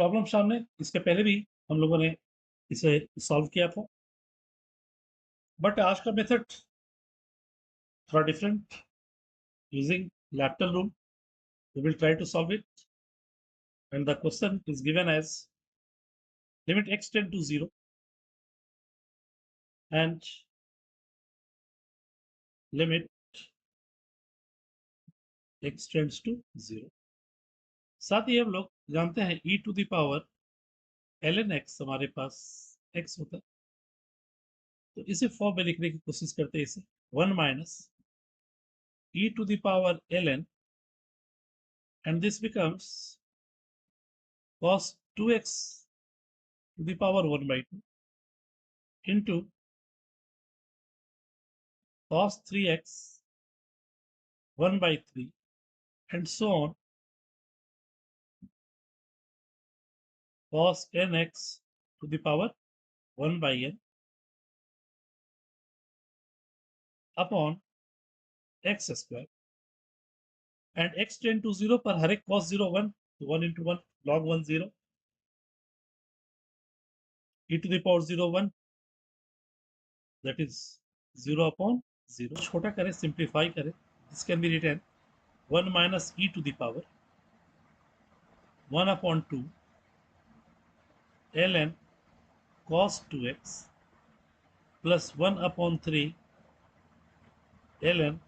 Problem सामने, इसके पहले भी हम लोगों ने इसे सॉल्व किया था, बट आज का मेथड थोड़ा different, using L'Hopital rule we will try to solve it, and the question is given as limit x tend to 0 and limit x tends to 0। साथ ही हम लोग जानते हैं e to the power ln x हमारे पास x होता है, तो इसे फॉर्म में लिखने की कोशिश करते हैं। इसे 1 minus e to the power ln and this becomes cos 2x to the power 1 by 2 into cos 3x 1 by 3 and so on, cos nx to the power 1 by n upon x square, and x tend to 0 पर हर एक cos 0 1, तो 1 into 1 log 1 0, e to the power 0 1, that is 0 upon 0। छोटा करें, simplify करें, this can be written 1 minus e to the power 1 upon 2 ln cos 2x plus 1 upon 3 ln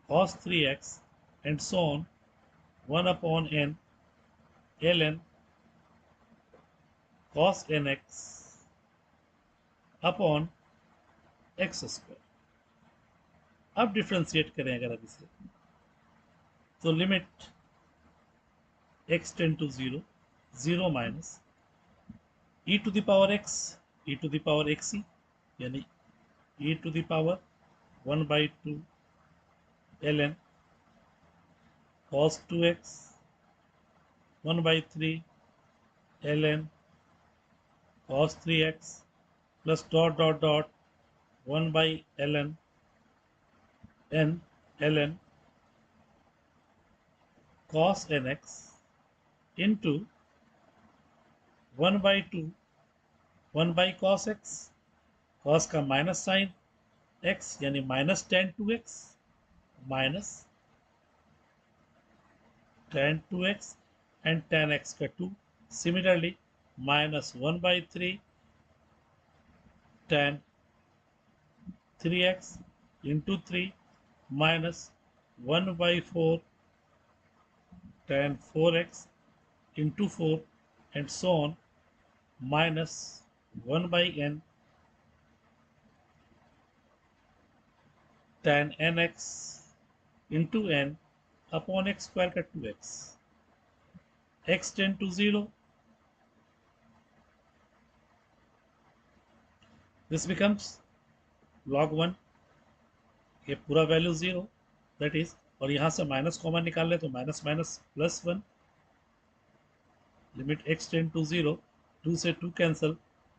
cos 3x and so on 1 upon n ln cos nx upon x square। अब differentiate करें अगर अब इसे, तो limit x tend to 0 0 minus e to the power x e to the power xc यानी e to the power 1 by 2 ln cos 2x 1 by 3 ln cos 3x plus dot dot dot 1 by ln n ln cos nx into 1 by 2 1 by cos x, cos का minus sign x यानी minus tan 2x minus tan 2x and tan x का 2, similarly minus 1 by 3 tan 3x into 3 minus 1 by 4 tan 4x into 4 and so on minus 1 by n tan nx into n upon x square का 2x, x tend to 0, this becomes log 1, ये पूरा value 0 that is, और यहाँ से minus common निकाल ले तो minus minus plus 1, limit x tend to 0, 2 से 2 cancel,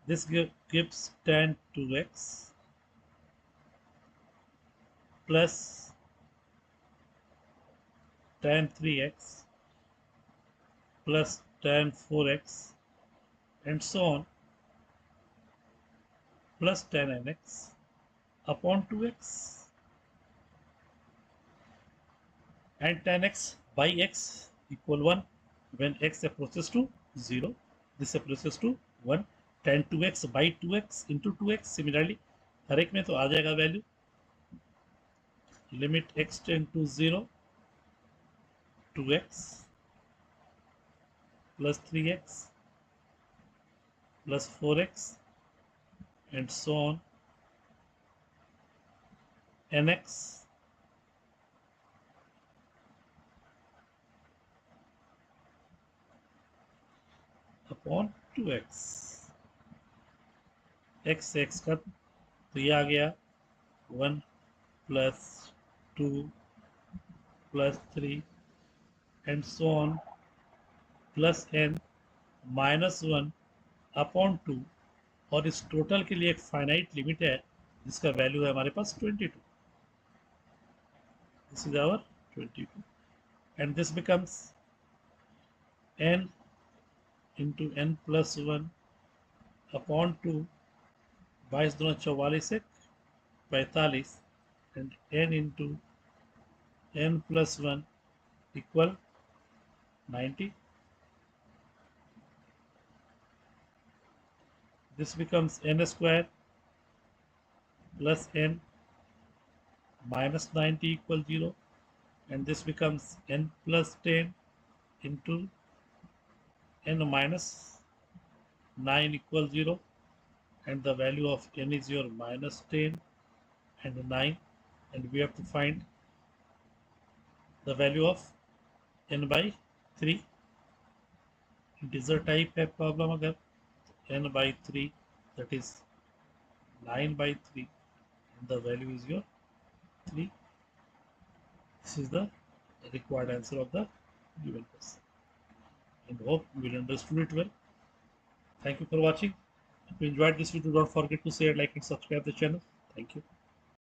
this gives tan 2x plus tan 3x plus tan 4x and so on plus tan nx upon 2x and tan x by x equal 1 when x approaches to 0, this approaches to 1, tan 2x by 2x into 2x, similarly हर एक में तो आ जाएगा value, limit x tend to 0 2x plus 3x plus 4x and so on nx upon 2x, x का तो ये आ गया 1 plus 2 plus 3 and so on plus n minus 1 upon 2, और इस टोटल के लिए एक फाइनाइट लिमिट है जिसका वैल्यू है हमारे पास 22, this is our 22 and this becomes n into n plus 1 upon 2 22 दूना 44 है 45 and n into n plus 1 equal 90. This becomes n square plus n minus 90 equal 0, and this becomes n plus 10 into n minus 9 equal 0, and the value of n is your minus 10 and 9, and we have to find the value of n by 3. Integer type है problem अगर n by 3, that is 9 by 3, and the value is your 3. This is the required answer of the given question. I hope you will understood it well. Thank you for watching. If you enjoyed this video, don't forget to share, like, and subscribe the channel. Thank you.